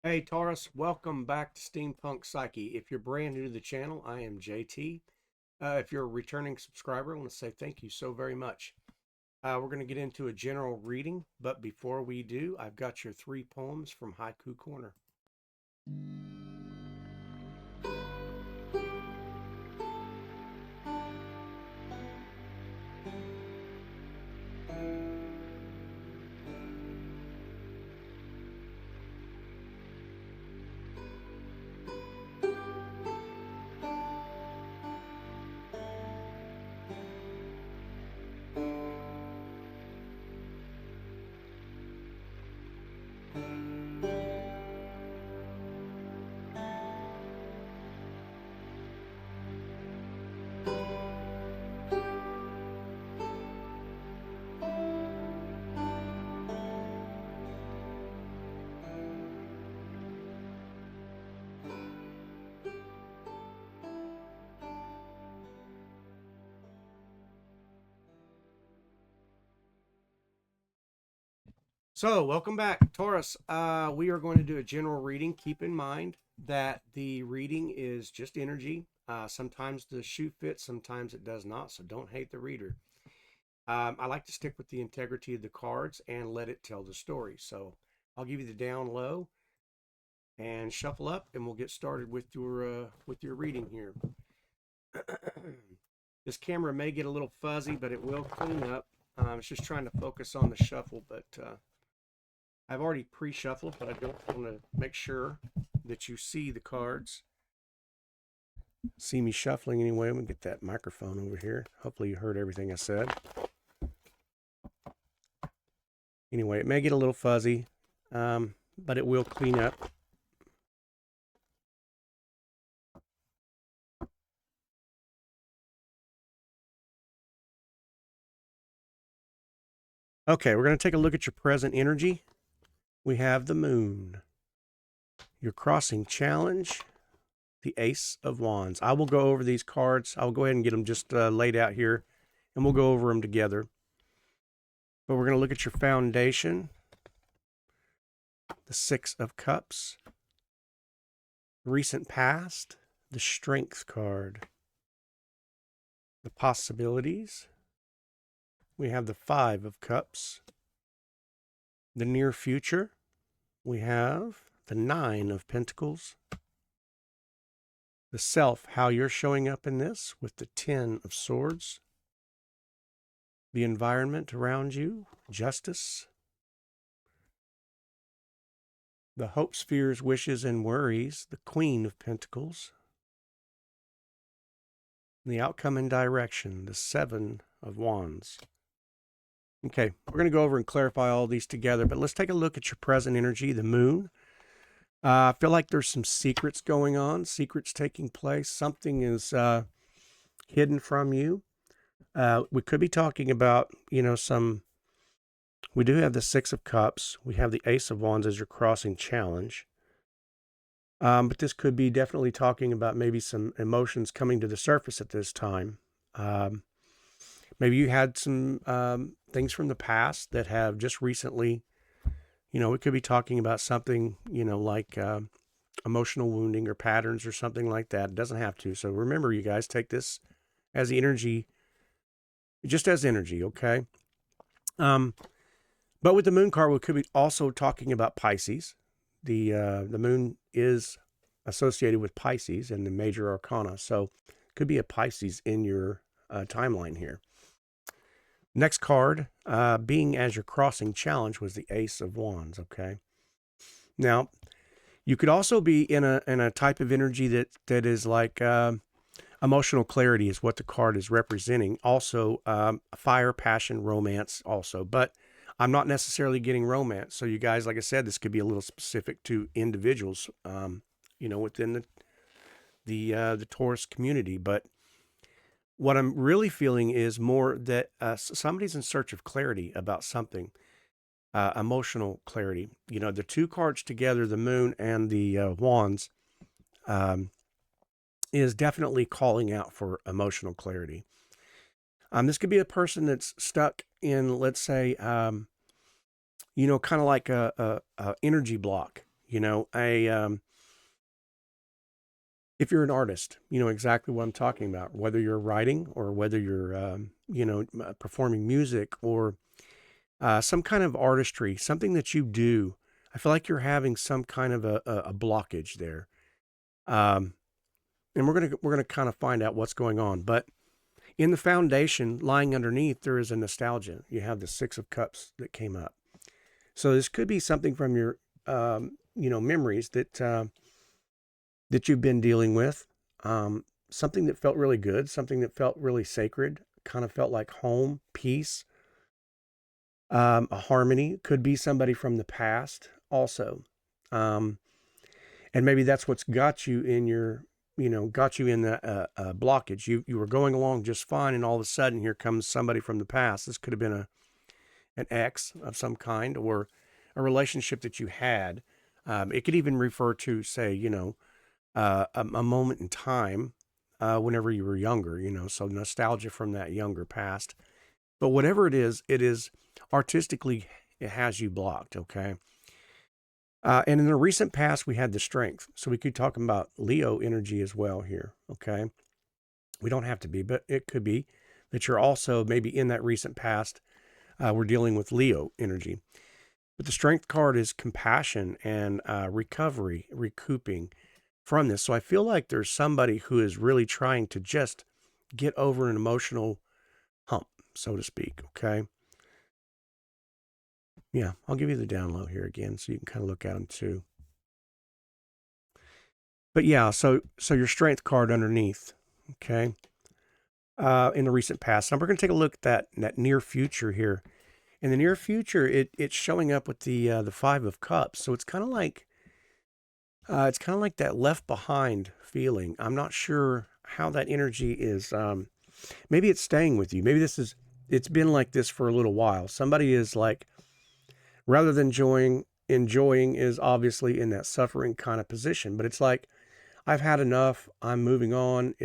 Hey Taurus, welcome back to Steampunk Psyche. If you're brand new to the channel, I am JT. If you're a returning subscriber, I want to say thank you so very much. We're going to get into a general reading, but before we do, I've got your 3 poems from Haiku Corner. So, welcome back, Taurus. We are going to do a general reading. Keep in mind that the reading is just energy. Sometimes the shoe fits, sometimes it does not, so don't hate the reader. I like to stick with the integrity of the cards and let it tell the story. So, I'll give you the down low and shuffle up, and we'll get started with your reading here. This camera may get a little fuzzy, but it will clean up. It's just trying to focus on the shuffle, but I've already pre-shuffled, but I don't want to make sure that you see the cards. See me shuffling anyway. I'm going to get that microphone over here. Hopefully you heard everything I said. Anyway, it may get a little fuzzy, but it will clean up. Okay, we're going to take a look at your present energy. We have the moon, your crossing challenge, the Ace of Wands. I will go over these cards. I'll go ahead and get them just laid out here, and we'll go over them together. But we're going to look at your foundation, the Six of Cups, recent past, the Strength card, the possibilities. We have the Five of Cups, the near future. We have the Nine of Pentacles, the self, how you're showing up in this with the Ten of Swords, the environment around you, justice, the hopes, fears, wishes, and worries, the Queen of Pentacles, the outcome and direction, the Seven of Wands. Okay, we're going to go over and clarify all these together, but let's take a look at your present energy, the moon. I feel like there's some secrets going on, secrets taking place. Something is hidden from you. We could be talking about, we do have the Six of Cups. We have the Ace of Wands as your crossing challenge. But this could be definitely talking about maybe some emotions coming to the surface at this time. Maybe you had some things from the past that have just recently, we could be talking about something, like emotional wounding or patterns or something like that. It doesn't have to. So remember, you guys, take this as energy, just as energy, okay? But with the moon card, we could be also talking about Pisces. The moon is associated with Pisces in the major arcana. So it could be a Pisces in your timeline here. Next card, being as your crossing challenge, was the Ace of Wands, okay? Now, you could also be in a type of energy that is like emotional clarity is what the card is representing. Also, fire, passion, romance also. But I'm not necessarily getting romance. So you guys, like I said, this could be a little specific to individuals, within the Taurus community. But what I'm really feeling is more that somebody's in search of clarity about something, emotional clarity. The two cards together, the moon and the wands, is definitely calling out for emotional clarity. This could be a person that's stuck in, let's say, kind of like a energy block. You know, if you're an artist, you know exactly what I'm talking about, whether you're writing or whether you're, performing music or some kind of artistry, something that you do. I feel like you're having some kind of a blockage there. Um, and we're gonna kind of find out what's going on. But in the foundation, lying underneath, there is a nostalgia. You have the Six of Cups that came up. So this could be something from your, memories that you've been dealing with. Something that felt really good, something that felt really sacred, kind of felt like home, peace, a harmony. Could be somebody from the past also. Um, and maybe that's what's got you in your, got you in the blockage. You were going along just fine, and all of a sudden, here comes somebody from the past. This could have been an ex of some kind or a relationship that you had. It could even refer to, say, a moment in time whenever you were younger, so nostalgia from that younger past. But whatever it is artistically, it has you blocked, okay? And in the recent past, we had the strength. So we could talk about Leo energy as well here, okay? We don't have to be, but it could be that you're also maybe in that recent past. We're dealing with Leo energy. But the strength card is compassion and recovery, recouping from this. So I feel like there's somebody who is really trying to just get over an emotional hump, so to speak, okay? Yeah, I'll give you the down low here again so you can kind of look at them too. But yeah, so your strength card underneath, okay? In the recent past. Now we're going to take a look at that near future here. In the near future, it's showing up with the Five of Cups. So it's kind of like that left behind feeling. I'm not sure how that energy is. Maybe it's staying with you. Maybe it's been like this for a little while. Somebody is like, rather than enjoying is obviously in that suffering kind of position. But it's like, I've had enough. I'm moving on.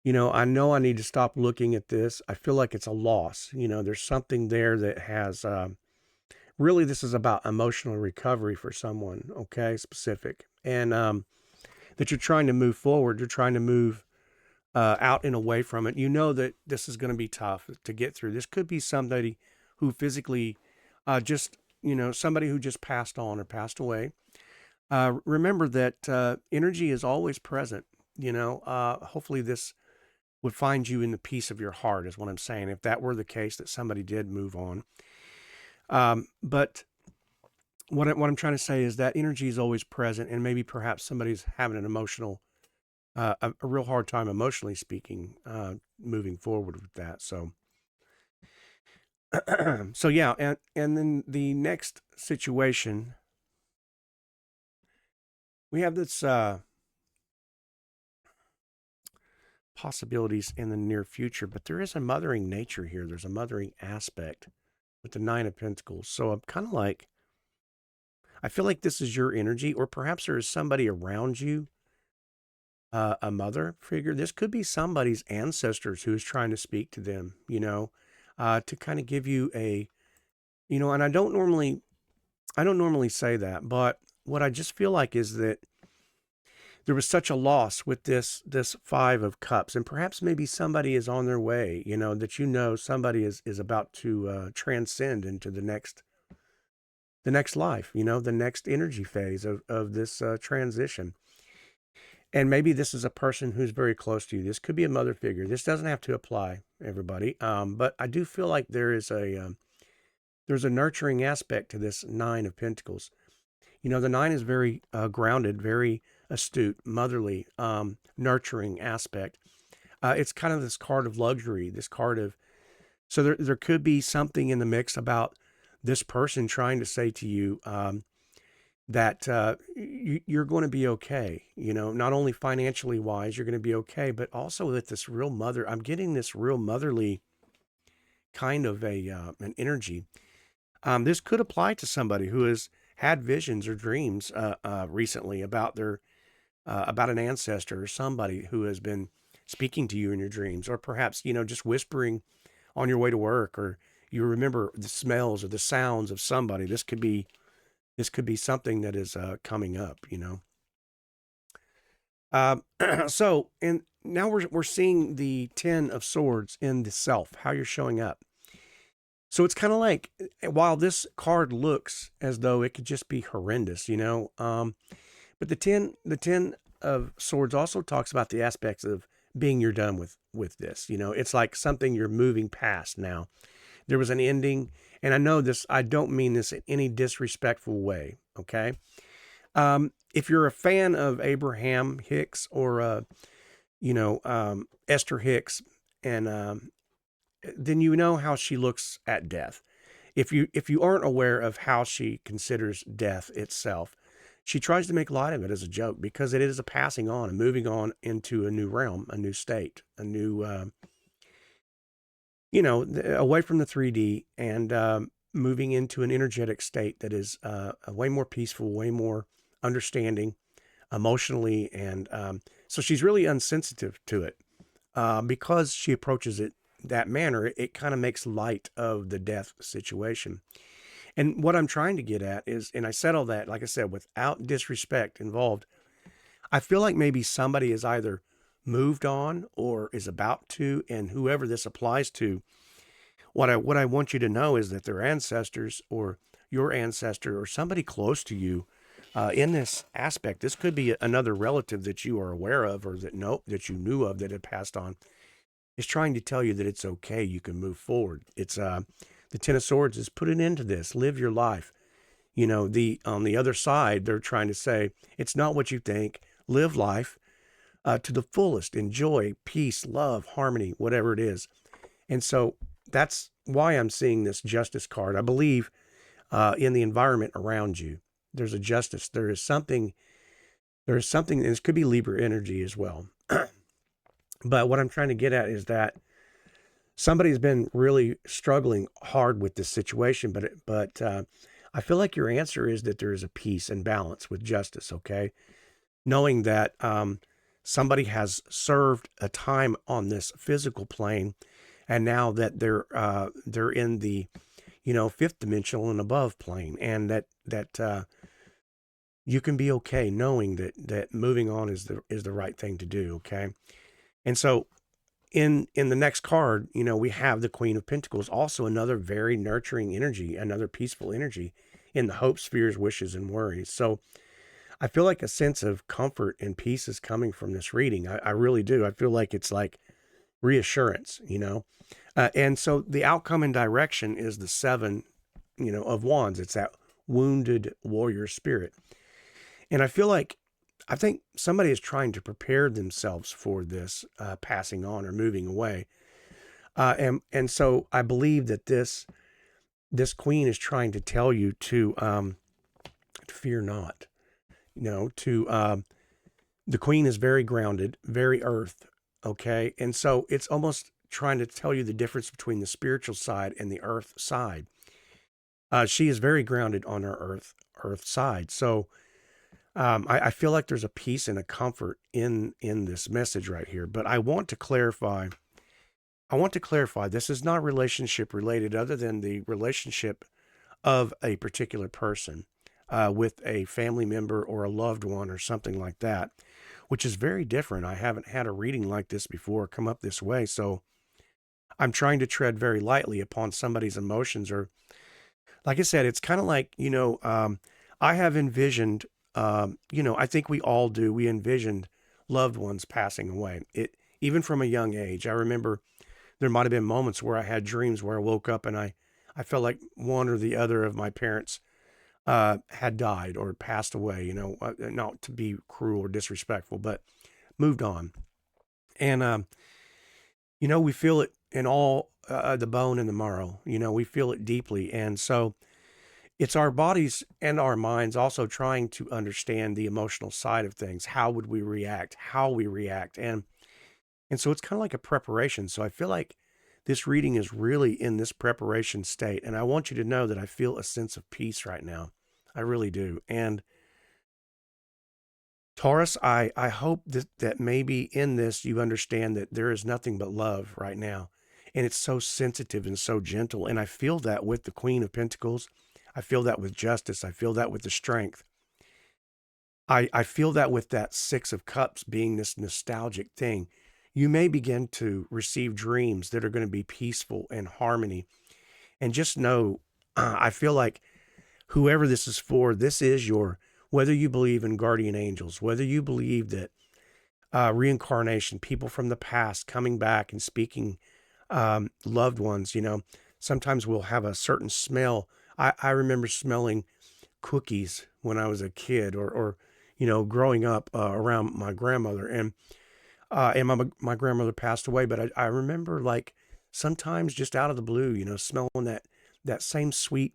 I know I need to stop looking at this. I feel like it's a loss. There's something there that has, really, this is about emotional recovery for someone, okay, specific. And that you're trying to move forward. You're trying to move out and away from it. You know that this is going to be tough to get through. This could be somebody who physically somebody who just passed on or passed away. Remember that energy is always present. Hopefully this would find you in the peace of your heart, is what I'm saying. If that were the case, that somebody did move on. But what I'm trying to say is that energy is always present, and maybe perhaps somebody's having an emotional, a real hard time emotionally speaking, moving forward with that. So, so yeah, and then the next situation, we have this possibilities in the near future, but there is a mothering nature here. There's a mothering aspect with the Nine of Pentacles. So I'm kind of like, I feel like this is your energy, or perhaps there is somebody around you, a mother figure. This could be somebody's ancestors who is trying to speak to them, to kind of give you and I don't normally say that, but what I just feel like is that there was such a loss with this Five of Cups, and perhaps maybe somebody is on their way, that somebody is about to transcend into the next life, the next energy phase of this transition. And maybe this is a person who's very close to you. This could be a mother figure. This doesn't have to apply, everybody. But I do feel like there's a nurturing aspect to this Nine of Pentacles. The nine is very grounded, very astute, motherly, nurturing aspect. It's kind of this card of luxury, so there could be something in the mix about this person trying to say to you that you're going to be okay. Not only financially wise, you're going to be okay, but also with this real mother. I'm getting this real motherly kind of an energy. This could apply to somebody who has had visions or dreams recently about about an ancestor or somebody who has been speaking to you in your dreams, or perhaps just whispering on your way to work, or you remember the smells or the sounds of somebody. This could be This could be something that is coming up, Um, so, and now we're seeing the 10 of swords in the self, how you're showing up. So it's kind of like, while this card looks as though it could just be horrendous, but the ten of swords also talks about the aspects of being you're done with this. It's like something you're moving past now. There was an ending, and I know this. I don't mean this in any disrespectful way. Okay. If you're a fan of Abraham Hicks or Esther Hicks, and then you know how she looks at death. If you aren't aware of how she considers death itself, she tries to make light of it as a joke because it is a passing on, a moving on into a new realm, a new state, a new, away from the 3D and moving into an energetic state that is way more peaceful, way more understanding emotionally. And so she's really unsensitive to it because she approaches it that manner. It kind of makes light of the death situation. And what I'm trying to get at is, and I said all that, like I said, without disrespect involved, I feel like maybe somebody is either moved on or is about to, and whoever this applies to, what I want you to know is that their ancestors or your ancestor or somebody close to you in this aspect, this could be another relative that you are aware of or that you knew of that had passed on, is trying to tell you that it's okay. You can move forward. It's the Ten of Swords is put an end to this. Live your life. On the other side, they're trying to say it's not what you think. Live life to the fullest. Enjoy peace, love, harmony, whatever it is. And so that's why I'm seeing this Justice card. I believe in the environment around you, there's a justice. There is something. And this could be Libra energy as well. But what I'm trying to get at is that somebody's been really struggling hard with this situation, but I feel like your answer is that there is a peace and balance with justice. Okay, knowing that somebody has served a time on this physical plane, and now that they're in the fifth dimensional and above plane, and that you can be okay knowing that moving on is the right thing to do. Okay, and so in the next card, we have the Queen of Pentacles, also another very nurturing energy, another peaceful energy in the hopes, fears, wishes, and worries. So I feel like a sense of comfort and peace is coming from this reading. I really do. I feel like it's like reassurance, and so the outcome and direction is the Seven, of Wands. It's that wounded warrior spirit. And I think somebody is trying to prepare themselves for this passing on or moving away. And so I believe that this queen is trying to tell you to fear not. The queen is very grounded, very earth. Okay. And so it's almost trying to tell you the difference between the spiritual side and the earth side. She is very grounded on her earth side. So I feel like there's a peace and a comfort in this message right here. But I want to clarify. This is not relationship related, other than the relationship of a particular person with a family member or a loved one or something like that, which is very different. I haven't had a reading like this before come up this way, so I'm trying to tread very lightly upon somebody's emotions. Or, like I said, it's kind of like I have envisioned. I think we all do. We envisioned loved ones passing away. Even from a young age. I remember there might have been moments where I had dreams where I woke up and I felt like one or the other of my parents had died or passed away. Not to be cruel or disrespectful, but moved on. And we feel it in all the bone and the marrow. We feel it deeply, and so it's our bodies and our minds also trying to understand the emotional side of things. How would we react? How we react. And so it's kind of like a preparation. So I feel like this reading is really in this preparation state. And I want you to know that I feel a sense of peace right now. I really do. And Taurus, I hope that maybe in this you understand that there is nothing but love right now. And it's so sensitive and so gentle. And I feel that with the Queen of Pentacles. I feel that with justice. I feel that with the strength. I feel that with that Six of Cups being this nostalgic thing. You may begin to receive dreams that are going to be peaceful and harmony. And just know, I feel like whoever this is for, this is your, whether you believe in guardian angels, whether you believe that reincarnation, people from the past coming back and speaking, loved ones, sometimes we'll have a certain smell. I remember smelling cookies when I was a kid or growing up around my grandmother. And my grandmother passed away, but I remember like sometimes just out of the blue, smelling that same sweet.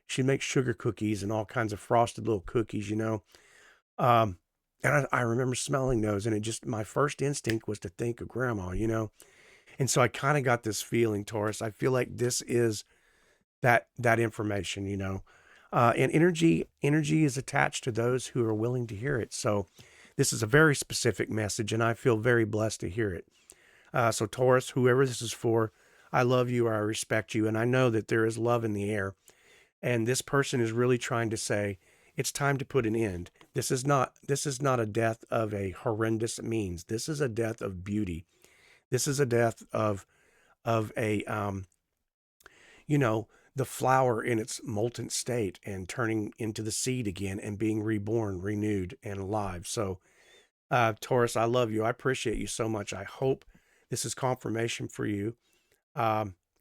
She'd make sugar cookies and all kinds of frosted little cookies. Um, and I remember smelling those, and it just, my first instinct was to think of grandma. And so I kind of got this feeling, Taurus. I feel like this is that information. And energy is attached to those who are willing to hear it. So this is a very specific message, and I feel very blessed to hear it. So Taurus, whoever this is for, I love you, or I respect you, and I know that there is love in the air. And this person is really trying to say, it's time to put an end. This is not a death of a horrendous means. This is a death of beauty. This is a death of a you know, the flower in its molten state and turning into the seed again and being reborn, renewed, and alive. So, Taurus, I love you. I appreciate you so much. I hope this is confirmation for you.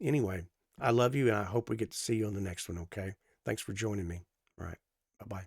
Anyway, I love you, and I hope we get to see you on the next one, okay? Thanks for joining me. All right. Bye-bye.